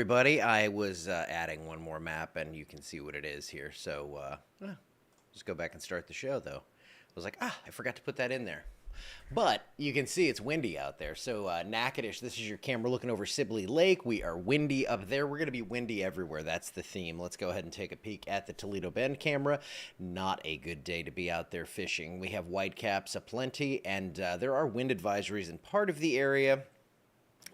everybody. I was adding one more map, and you can see what it is here. So just go back and start the show, though. I was like, I forgot to put that in there. But you can see it's windy out there. So Natchitoches, this is your camera looking over Sibley Lake. We are windy up there. We're going to be windy everywhere. That's the theme. Let's go ahead and take a peek at the Toledo Bend camera. Not a good day to be out there fishing. We have whitecaps aplenty, and there are wind advisories in part of the area.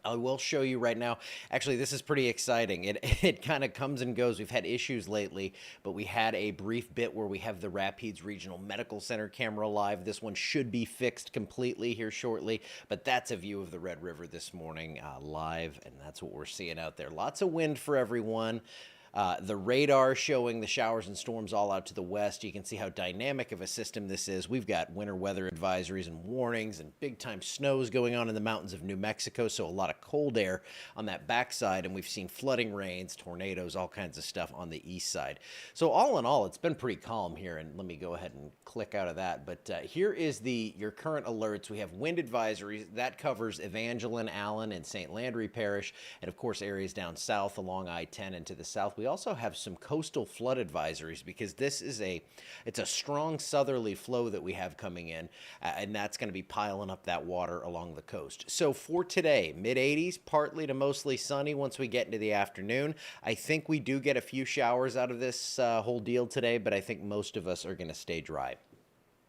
I will show you right now. Actually, this is pretty exciting. It kind of comes and goes. We've had issues lately, but we had a brief bit where we have the Rapides Regional Medical Center camera live. This one should be fixed completely here shortly, but that's a view of the Red River this morning live, and that's what we're seeing out there. Lots of wind for everyone. The radar showing the showers and storms all out to the west. You can see how dynamic of a system this is. We've got winter weather advisories and warnings and big-time snows going on in the mountains of New Mexico, so a lot of cold air on that backside, and we've seen flooding rains, tornadoes, all kinds of stuff on the east side. So all in all, it's been pretty calm here, and let me go ahead and click out of that. But here is your current alerts. We have wind advisories. That covers Evangeline, Allen, and St. Landry Parish, and of course areas down south along I-10 and to the south. We also have some coastal flood advisories because this is it's a strong southerly flow that we have coming in, and that's going to be piling up that water along the coast. So for today, mid-80s, partly to mostly sunny once we get into the afternoon. I think we do get a few showers out of this whole deal today, but I think most of us are going to stay dry.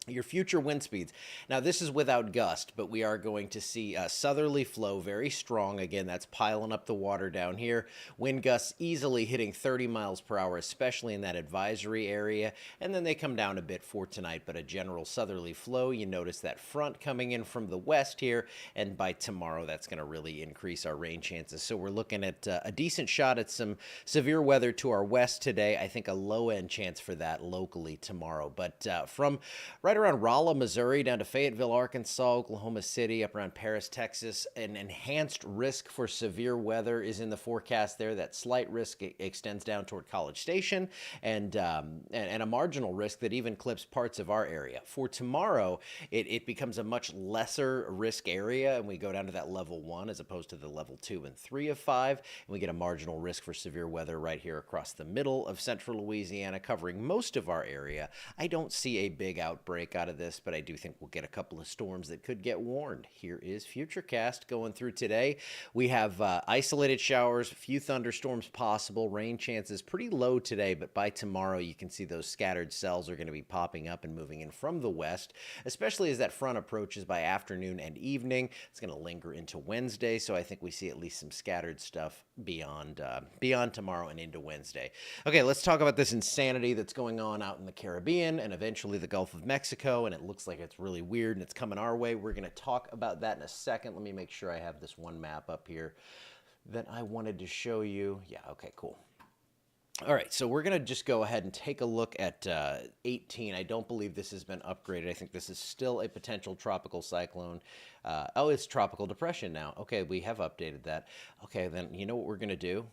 Your future wind speeds. Now, this is without gust, but we are going to see a southerly flow, very strong. Again, that's piling up the water down here. Wind gusts easily hitting 30 miles per hour, especially in that advisory area. And then they come down a bit for tonight, but a general southerly flow. You notice that front coming in from the west here, and by tomorrow, that's going to really increase our rain chances. So we're looking at a decent shot at some severe weather to our west today. I think a low-end chance for that locally tomorrow. But from right around Rolla, Missouri, down to Fayetteville, Arkansas, Oklahoma City, up around Paris, Texas. An enhanced risk for severe weather is in the forecast there. That slight risk extends down toward College Station, and a marginal risk that even clips parts of our area. For tomorrow, it becomes a much lesser risk area, and we go down to that level 1 as opposed to the level 2 and 3 of 5, and we get a marginal risk for severe weather right here across the middle of central Louisiana, covering most of our area. I don't see a big outbreak out of this, but I do think we'll get a couple of storms that could get warned. Here is Futurecast going through today. We have isolated showers, a few thunderstorms possible, rain chances pretty low today, but by tomorrow you can see those scattered cells are going to be popping up and moving in from the west, especially as that front approaches by afternoon and evening. It's going to linger into Wednesday, so I think we see at least some scattered stuff beyond tomorrow and into Wednesday. Okay, let's talk about this insanity that's going on out in the Caribbean and eventually the Gulf of Mexico, and it looks like it's really weird and it's coming our way. We're going to talk about that in a second. Let me make sure I have this one map up here that I wanted to show you. Yeah, okay, cool. All right, so we're going to just go ahead and take a look at 18. I don't believe this has been upgraded. I think this is still a potential tropical cyclone. Oh, it's tropical depression now. Okay, we have updated that. Okay, then you know what we're going to do?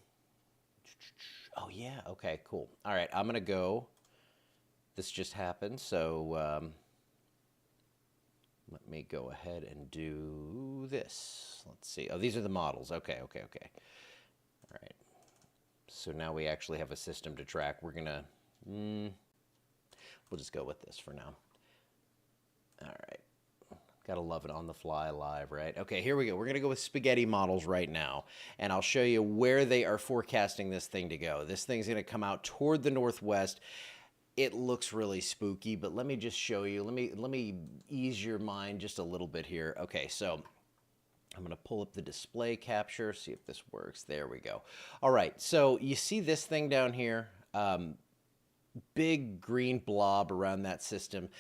Oh, yeah, okay, cool. All right, I'm going to go. This just happened, so let me go ahead and do this. Let's see. Oh, these are the models. Okay. All right. So now we actually have a system to track. We're going to, we'll just go with this for now. All right. Gotta love it on the fly live, right? Okay, here we go. We're going to go with spaghetti models right now, and I'll show you where they are forecasting this thing to go. This thing's going to come out toward the northwest. It looks really spooky, but let me just show you. Let me ease your mind just a little bit here. Okay, so I'm going to pull up the display capture, see if this works. There we go. All right, so you see this thing down here? Big green blob around that system.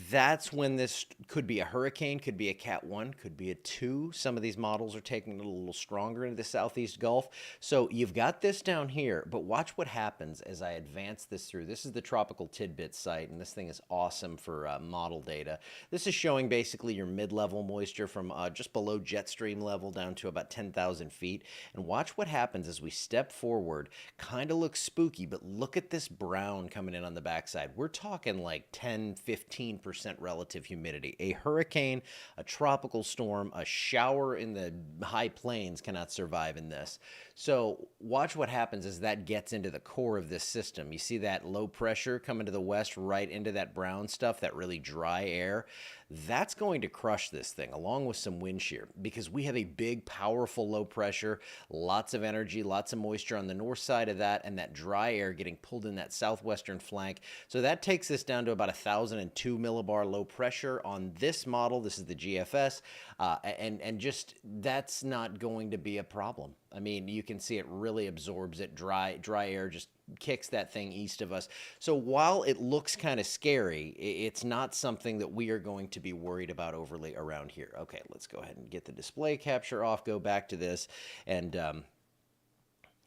That's when this could be a hurricane, could be a Cat 1, could be a 2. Some of these models are taking it a little stronger into the southeast Gulf. So you've got this down here, but watch what happens as I advance this through. This is the Tropical Tidbit site, and this thing is awesome for model data. This is showing basically your mid-level moisture from just below jet stream level down to about 10,000 feet. And watch what happens as we step forward. Kind of looks spooky, but look at this brown coming in on the backside. We're talking like 10, 15% relative humidity. A hurricane, a tropical storm, a shower in the high plains cannot survive in this. So watch what happens as that gets into the core of this system. You see that low pressure coming to the west right into that brown stuff, that really dry air. That's going to crush this thing along with some wind shear because we have a big, powerful low pressure, lots of energy, lots of moisture on the north side of that, and that dry air getting pulled in that southwestern flank. So that takes us down to about 1,002 millibar low pressure on this model. This is the GFS, and just that's not going to be a problem. I mean, you can see it really absorbs it. Dry air just kicks that thing east of us. So while it looks kind of scary, it's not something that we are going to be worried about overly around here. Okay, let's go ahead and get the display capture off, go back to this, and when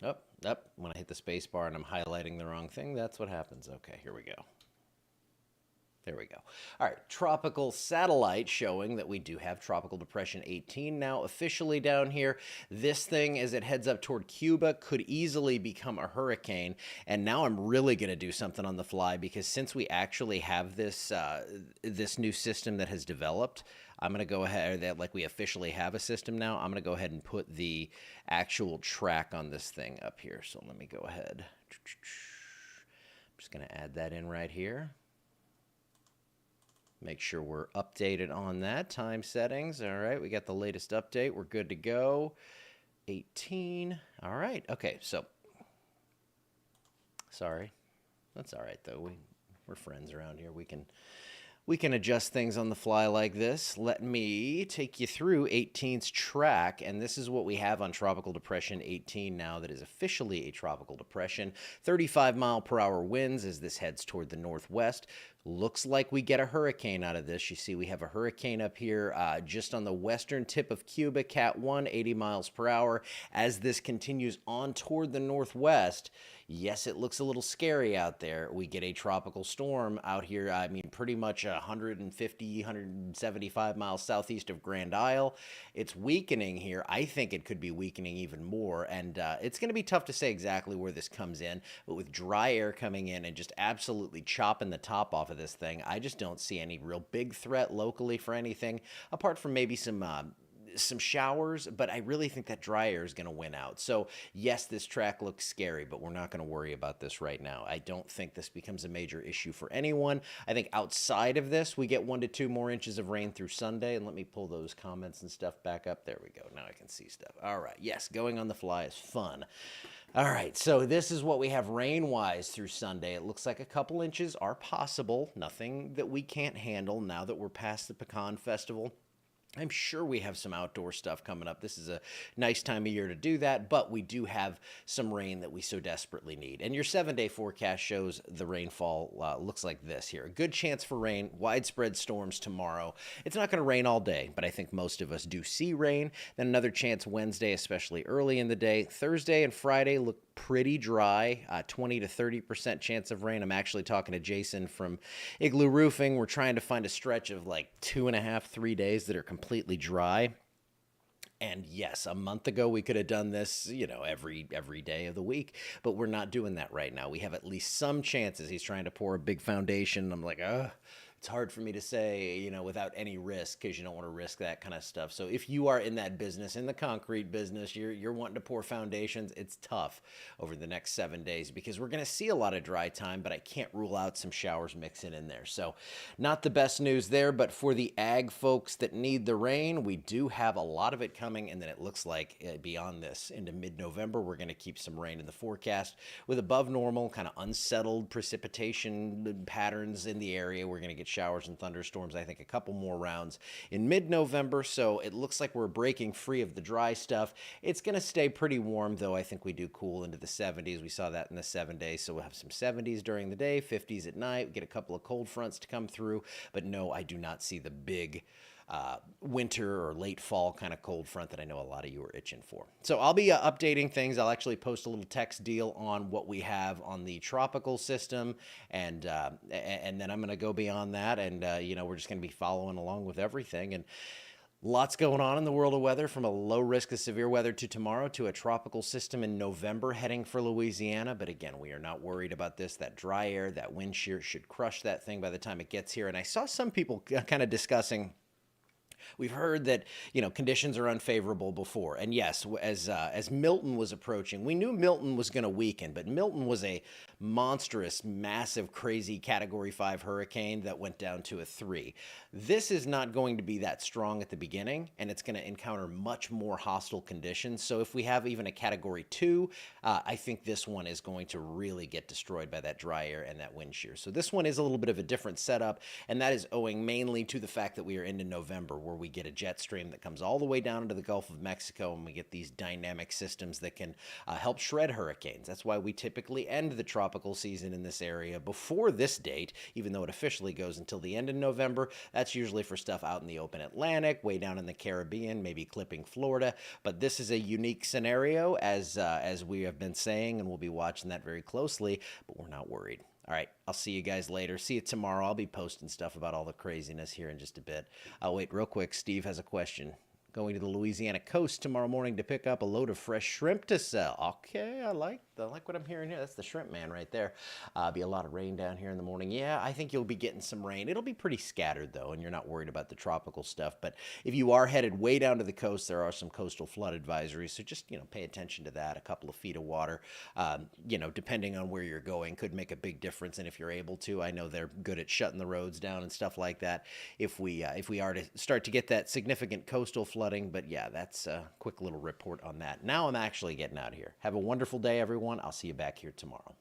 I hit the space bar and I'm highlighting the wrong thing, that's what happens. Okay, here we go. There we go. All right, tropical satellite showing that we do have Tropical Depression 18 now officially down here. This thing, as it heads up toward Cuba, could easily become a hurricane. And now I'm really going to do something on the fly because since we actually have this this new system that has developed, I'm going to go ahead, like we officially have a system now, I'm going to go ahead and put the actual track on this thing up here. So let me go ahead. I'm just going to add that in right here. Make sure we're updated on that. Time settings. All right, we got the latest update. We're good to go. 18. All right. Okay, so sorry. That's all right though. We're friends around here. We can adjust things on the fly like this. Let me take you through 18's track, and this is what we have on Tropical Depression 18 now that is officially a tropical depression. 35-mile-per-hour winds as this heads toward the northwest. Looks like we get a hurricane out of this. You see we have a hurricane up here just on the western tip of Cuba, Cat 1, 80 miles per hour. As this continues on toward the northwest, yes, it looks a little scary out there. We get a tropical storm out here, I mean, pretty much 150, 175 miles southeast of Grand Isle. It's weakening here. I think it could be weakening even more, and it's going to be tough to say exactly where this comes in, but with dry air coming in and just absolutely chopping the top off of this thing, I just don't see any real big threat locally for anything, apart from maybe some showers, but I really think that dry air is going to win out. So yes, this track looks scary, but we're not going to worry about this right now. I don't think this becomes a major issue for anyone. I think outside of this, we get 1 to 2 more inches of rain through Sunday, and let me pull those comments and stuff back up. There we go. Now I can see stuff. All right. Yes, going on the fly is fun. All right, so this is what we have rain-wise through Sunday. It looks like a couple inches are possible. Nothing that we can't handle now that we're past the Pecan Festival. I'm sure we have some outdoor stuff coming up. This is a nice time of year to do that, but we do have some rain that we so desperately need. And your 7-day forecast shows the rainfall looks like this here. A good chance for rain, widespread storms tomorrow. It's not going to rain all day, but I think most of us do see rain. Then another chance Wednesday, especially early in the day. Thursday and Friday look pretty dry, 20 to 30% chance of rain. I'm actually talking to Jason from Igloo Roofing. We're trying to find a stretch of like 2.5, 3 days that are completely dry. And yes, a month ago we could have done this, you know, every day of the week, but we're not doing that right now. We have at least some chances. He's trying to pour a big foundation. I'm like, it's hard for me to say, you know, without any risk, because you don't want to risk that kind of stuff. So if you are in that business, in the concrete business, you're wanting to pour foundations, it's tough over the next 7 days because we're going to see a lot of dry time, but I can't rule out some showers mixing in there. So not the best news there, but for the ag folks that need the rain, we do have a lot of it coming, and then it looks like beyond this into mid-November, we're going to keep some rain in the forecast with above normal, kind of unsettled precipitation patterns in the area. We're going to get showers and thunderstorms, I think a couple more rounds in mid-November, so it looks like we're breaking free of the dry stuff. It's going to stay pretty warm, though. I think we do cool into the 70s. We saw that in the 7 days, so we'll have some 70s during the day, 50s at night. We get a couple of cold fronts to come through, but no, I do not see the big winter or late fall kind of cold front that I know a lot of you are itching for. So I'll be updating things. I'll actually post a little text deal on what we have on the tropical system, and then I'm going to go beyond that, and you know, we're just going to be following along with everything. And lots going on in the world of weather, from a low risk of severe weather to tomorrow to a tropical system in November heading for Louisiana. But again, we are not worried about this. That dry air, that wind shear should crush that thing by the time it gets here. And I saw some people kind of discussing We've heard that, conditions are unfavorable before. And yes, as Milton was approaching, we knew Milton was going to weaken, but Milton was a monstrous, massive, crazy Category 5 hurricane that went down to a 3. This is not going to be that strong at the beginning, and it's going to encounter much more hostile conditions. So if we have even a Category 2, I think this one is going to really get destroyed by that dry air and that wind shear. So this one is a little bit of a different setup, and that is owing mainly to the fact that we are into November, where we get a jet stream that comes all the way down into the Gulf of Mexico, and we get these dynamic systems that can help shred hurricanes. That's why we typically end the tropical season in this area before this date, even though it officially goes until the end of November. That's usually for stuff out in the open Atlantic, way down in the Caribbean, maybe clipping Florida. But this is a unique scenario, as we have been saying, and we'll be watching that very closely, but we're not worried. All right, I'll see you guys later. See you tomorrow. I'll be posting stuff about all the craziness here in just a bit. Wait, real quick, Steve has a question. Going to the Louisiana coast tomorrow morning to pick up a load of fresh shrimp to sell. Okay, I like what I'm hearing here. That's the shrimp man right there. Be a lot of rain down here in the morning. Yeah, I think you'll be getting some rain. It'll be pretty scattered, though, and you're not worried about the tropical stuff. But if you are headed way down to the coast, there are some coastal flood advisories. So just, pay attention to that. A couple of feet of water, depending on where you're going, could make a big difference. And if you're able to, I know they're good at shutting the roads down and stuff like that. If we are to start to get that significant coastal flooding. But yeah, that's a quick little report on that. Now I'm actually getting out of here. Have a wonderful day, everyone. I'll see you back here tomorrow.